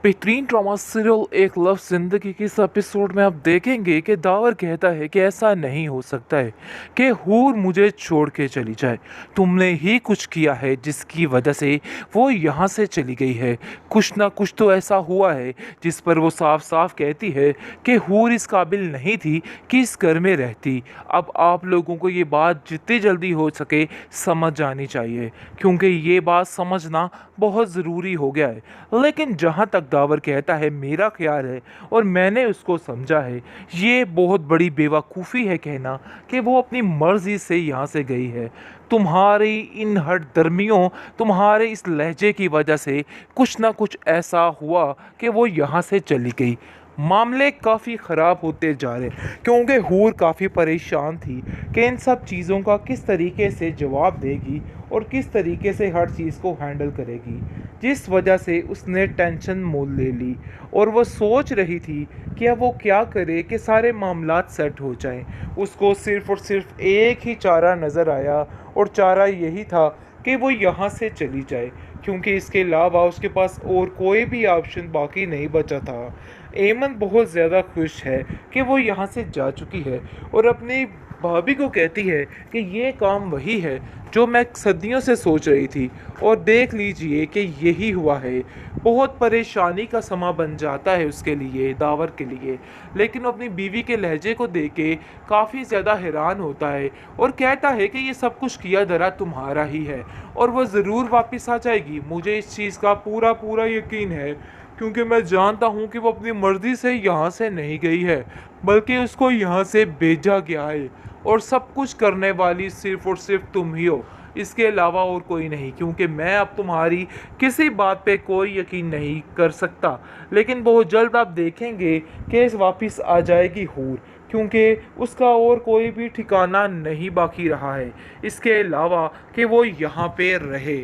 बेहतरीन drama serial एक love जिंदगी की इस एपिसोड में आप देखेंगे कि दावर कहता है कि ऐसा नहीं हो सकता है कि हूर मुझे छोड़ के चली जाए। तुमने ही कुछ किया है जिसकी वजह से वो यहाँ से चली गई है। कुछ ना कुछ तो ऐसा हुआ है जिस पर वो साफ साफ कहती है कि हूर इस काबिल नहीं थी कि इस घर में रहती। अब आप लोगों को ये बात जितनी जल्दी हो सके समझ जानी चाहिए, क्योंकि ये बात समझना बहुत ज़रूरी हो गया है। लेकिन जहाँ तक दावर कहता है, मेरा ख्याल है और मैंने उसको समझा है, ये बहुत बड़ी बेवकूफ़ी है कहना कि वो अपनी मर्ज़ी से यहाँ से गई है। तुम्हारी इन हट दर्मियों, तुम्हारे इस लहजे की वजह से कुछ ना कुछ ऐसा हुआ कि वो यहाँ से चली गई। मामले काफ़ी ख़राब होते जा रहे, क्योंकि हूर काफ़ी परेशान थी कि इन सब चीज़ों का किस तरीके से जवाब देगी और किस तरीके से हर चीज़ को हैंडल करेगी, जिस वजह से उसने टेंशन मोल ले ली और वो सोच रही थी कि अब वो क्या करे कि सारे मामलात सेट हो जाएं। उसको सिर्फ़ और सिर्फ एक ही चारा नज़र आया और चारा यही था कि वो यहाँ से चली जाए, क्योंकि इसके अलावा उसके पास और कोई भी ऑप्शन बाकी नहीं बचा था। एमन बहुत ज़्यादा खुश है कि वो यहाँ से जा चुकी है और अपनी भाभी को कहती है कि ये काम वही है जो मैं सदियों से सोच रही थी, और देख लीजिए कि यही हुआ है। बहुत परेशानी का समा बन जाता है उसके लिए, दावर के लिए। लेकिन वो अपनी बीवी के लहजे को देख के काफ़ी ज़्यादा हैरान होता है और कहता है कि ये सब कुछ किया धरा तुम्हारा ही है और वो ज़रूर वापस आ जाएगी। मुझे इस चीज़ का पूरा पूरा यकीन है, क्योंकि मैं जानता हूँ कि वो अपनी मर्ज़ी से यहाँ से नहीं गई है, बल्कि उसको यहाँ से भेजा गया है। और सब कुछ करने वाली सिर्फ़ और सिर्फ तुम ही हो, इसके अलावा और कोई नहीं, क्योंकि मैं अब तुम्हारी किसी बात पे कोई यकीन नहीं कर सकता। लेकिन बहुत जल्द आप देखेंगे कि वापस आ जाएगी हूर, क्योंकि उसका और कोई भी ठिकाना नहीं बाकी रहा है इसके अलावा कि वो यहाँ पे रहे।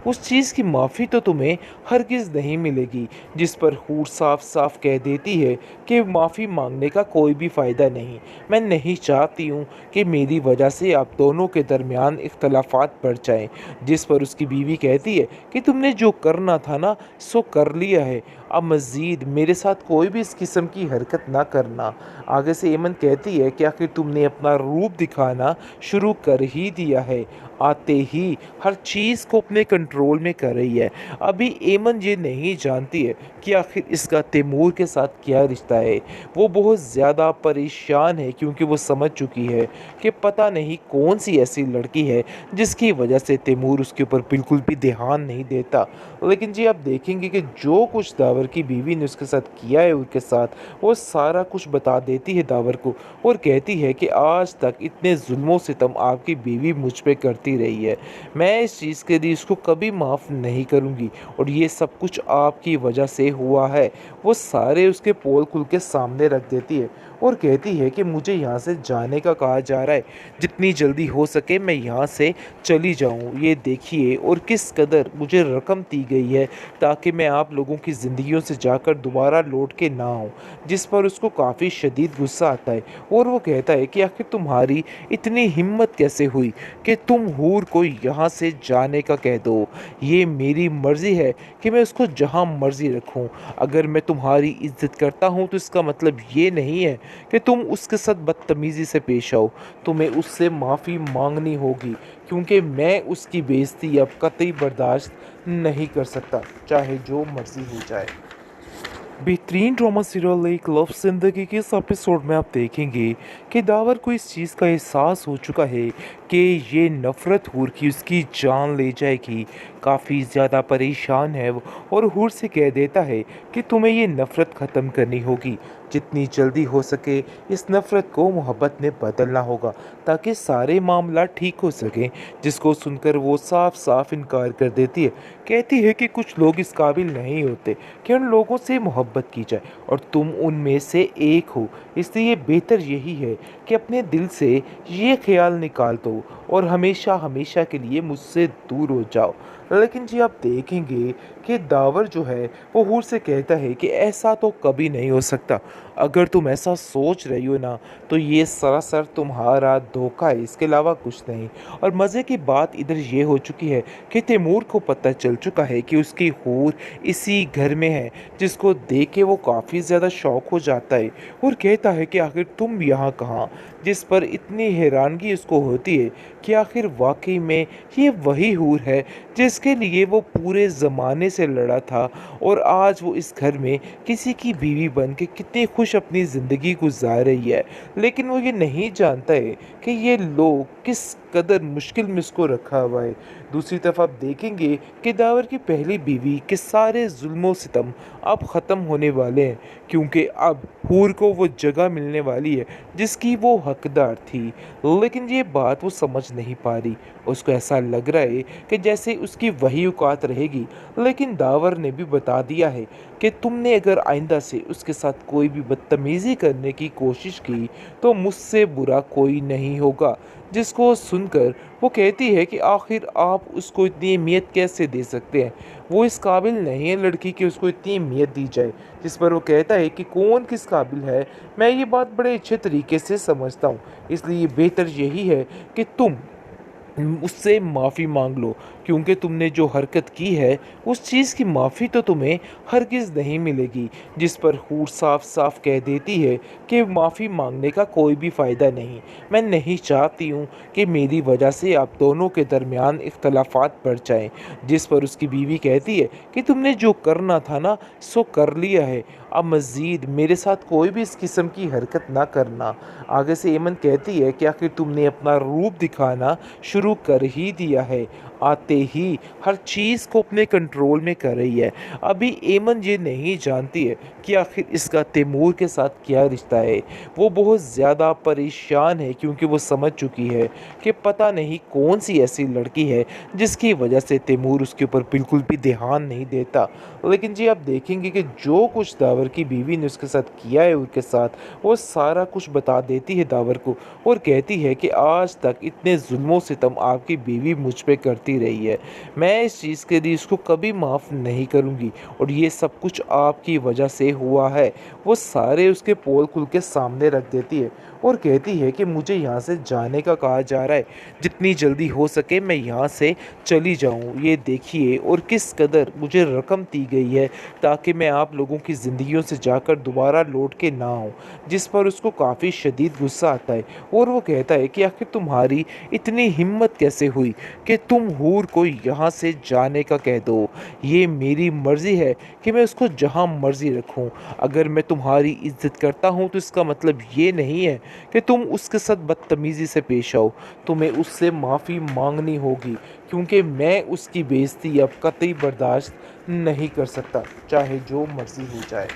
उस चीज़ की माफ़ी तो तुम्हें हरगिज़ नहीं मिलेगी, जिस पर हूर साफ साफ कह देती है कि माफ़ी मांगने का कोई भी फ़ायदा नहीं। मैं नहीं चाहती हूँ कि मेरी वजह से आप दोनों के दरमियान इख्तलाफात बढ़ जाएं। जिस पर उसकी बीवी कहती है कि तुमने जो करना था ना, सो कर लिया है। अब मज़ीद मेरे साथ कोई भी इस किस्म की हरकत ना करना। आगे से एमन कहती है कि आखिर तुमने अपना रूप दिखाना शुरू कर ही दिया है, आते ही हर चीज़ को अपने कंट्रोल में कर रही है। अभी एमन ये नहीं जानती है कि आखिर इसका तैमूर के साथ क्या रिश्ता है। वो बहुत ज़्यादा परेशान है, क्योंकि वो समझ चुकी है कि पता नहीं कौन सी ऐसी लड़की है जिसकी वजह से तैमूर उसके ऊपर बिल्कुल भी ध्यान नहीं देता। लेकिन जी आप देखेंगे कि जो कुछ दावर की बीवी ने उसके साथ किया है, उसके साथ वो सारा कुछ बता देती है दावर को, और कहती है कि आज तक इतने जुल्मों सितम आपकी बीवी मुझ पे करती रही है। मैं इस चीज़ के लिए इसको कभी माफ़ नहीं करूँगी, और ये सब कुछ आपकी वजह से हुआ है। वो सारे उसके पोल खुल के सामने रख देती है और कहती है कि मुझे यहाँ से जाने का कहा जा रहा है, जितनी जल्दी हो सके मैं यहाँ से चली जाऊँ। ये देखिए और किस कदर मुझे रकम दी गई है ताकि मैं आप लोगों की ज़िंदगियों से जाकर दोबारा लौट के ना आऊँ। जिस पर उसको काफ़ी शदीद गुस्सा आता है और वो कहता है कि आखिर तुम्हारी इतनी हिम्मत कैसे हुई कि तुम हूर को यहाँ से जाने का कह दो। ये मेरी मर्ज़ी है कि मैं उसको जहाँ मर्ज़ी रखूँ। अगर मैं तुम्हारी इज्जत करता हूँ तो इसका मतलब ये नहीं है कि तुम उसके साथ बदतमीज़ी से पेश आओ। तुम्हें उससे माफ़ी मांगनी होगी, क्योंकि मैं उसकी बेइज्जती अब कतई बर्दाश्त नहीं कर सकता, चाहे जो मर्ज़ी हो जाए। बेहतरीन ड्रामा सीरियल एक लव जिंदगी के इस एपिसोड में आप देखेंगे कि दावर को इस चीज़ का एहसास हो चुका है कि ये नफ़रत हूर की उसकी जान ले जाएगी। काफ़ी ज़्यादा परेशान है वो और हूर से कह देता है कि तुम्हें ये नफ़रत ख़त्म करनी होगी। जितनी जल्दी हो सके इस नफ़रत को मोहब्बत में बदलना होगा, ताकि सारे मामला ठीक हो सकें। जिसको सुनकर वो साफ साफ इनकार कर देती है। कहती है कि कुछ लोग इस काबिल नहीं होते कि उन लोगों से मोहब्बत की जाए, और तुम उनमें से एक हो। इसलिए बेहतर यही है कि अपने दिल से ये ख्याल निकाल दो और हमेशा हमेशा के लिए मुझसे दूर हो जाओ। लेकिन जी आप देखेंगे कि दावर जो है वो हूर से कहता है कि ऐसा तो कभी नहीं हो सकता। अगर तुम ऐसा सोच रही हो ना, तो ये सरासर तुम्हारा धोखा है, इसके अलावा कुछ नहीं। और मज़े की बात इधर ये हो चुकी है कि तैमूर को पता चल चुका है कि उसकी हूर इसी घर में है, जिसको देख के वो काफ़ी ज़्यादा शौक हो जाता है और कहता है कि आखिर तुम यहाँ कहाँ। जिस पर इतनी हैरानगी उसको होती है कि आखिर वाकई में ये वही हूर है जिसके लिए वो पूरे ज़माने से लड़ा था, और आज वो इस घर में किसी की बीवी बन के कितनी खुश अपनी ज़िंदगी गुजार रही है। लेकिन वो ये नहीं जानता है कि ये लोग किस कदर मुश्किल में उसको रखा हुआ है। दूसरी तरफ आप देखेंगे कि दावर की पहली बीवी के सारे जुल्मों सितम अब ख़त्म होने वाले हैं, क्योंकि अब हूर को वो जगह मिलने वाली है जिसकी वो हकदार थी। लेकिन ये बात वो समझ नहीं पा रही। उसको ऐसा लग रहा है कि जैसे उसकी वही औकात रहेगी। लेकिन दावर ने भी बता दिया है कि तुमने अगर आइंदा से उसके साथ कोई भी बदतमीज़ी करने की कोशिश की तो मुझसे बुरा कोई नहीं होगा। जिसको सुनकर वो कहती है कि आखिर आप उसको इतनी अहमियत कैसे दे सकते हैं, वो इस काबिल नहीं है लड़की कि उसको इतनी अहमियत दी जाए। जिस पर वो कहता है कि कौन किस काबिल है, मैं ये बात बड़े अच्छे तरीके से समझता हूँ, इसलिए बेहतर यही है कि तुम उससे माफ़ी मांग लो, क्योंकि तुमने जो हरकत की है उस चीज़ की माफ़ी तो तुम्हें हरगिज़ नहीं मिलेगी। जिस पर हूर साफ साफ कह देती है कि माफ़ी मांगने का कोई भी फ़ायदा नहीं। मैं नहीं चाहती हूँ कि मेरी वजह से आप दोनों के दरमियान इख्तलाफात बढ़ जाएं। जिस पर उसकी बीवी कहती है कि तुमने जो करना था ना सो कर लिया है, अब मज़ीद मेरे साथ कोई भी इस किस्म की हरकत ना करना। आगे से एमन कहती है कि आखिर तुमने अपना रूप दिखाना शुरू कर ही दिया है, आते ही हर चीज़ को अपने कंट्रोल में कर रही है। अभी एमन ये नहीं जानती है कि आखिर इसका तैमूर के साथ क्या रिश्ता है। वो बहुत ज़्यादा परेशान है, क्योंकि वो समझ चुकी है कि पता नहीं कौन सी ऐसी लड़की है जिसकी वजह से तैमूर उसके ऊपर बिल्कुल भी ध्यान नहीं देता। लेकिन जी आप देखेंगे कि जो कुछ दावर की बीवी ने उसके साथ किया है उसके साथ, वो सारा कुछ बता देती है दावर को, और कहती है कि आज तक इतने जुल्मों सितम आपकी बीवी मुझ पे करती रही है, मैं इस चीज़ के लिए इसको कभी माफ़ नहीं करूँगी, और ये सब कुछ आपकी वजह से हुआ है। वो सारे उसके पोल खुल के सामने रख देती है और कहती है कि मुझे यहाँ से जाने का कहा जा रहा है, जितनी जल्दी हो सके मैं यहाँ से चली जाऊँ। ये देखिए और किस कदर मुझे रकम दी गई है ताकि मैं आप लोगों की ज़िंदगियों से जाकर दोबारा लौट के ना आऊँ। जिस पर उसको काफ़ी शदीद गुस्सा आता है और वो कहता है कि आखिर तुम्हारी इतनी हिम्मत कैसे हुई कि तुम हूर को यहाँ से जाने का कह दो। ये मेरी मर्ज़ी है कि मैं उसको जहाँ मर्ज़ी रखूँ। अगर मैं तुम्हारी इज्जत करता हूँ तो इसका मतलब ये नहीं है कि तुम उसके साथ बदतमीज़ी से पेश आओ। तुम्हें उससे माफ़ी मांगनी होगी, क्योंकि मैं उसकी बेइज्जती अब कतई बर्दाश्त नहीं कर सकता, चाहे जो मर्ज़ी हो जाए।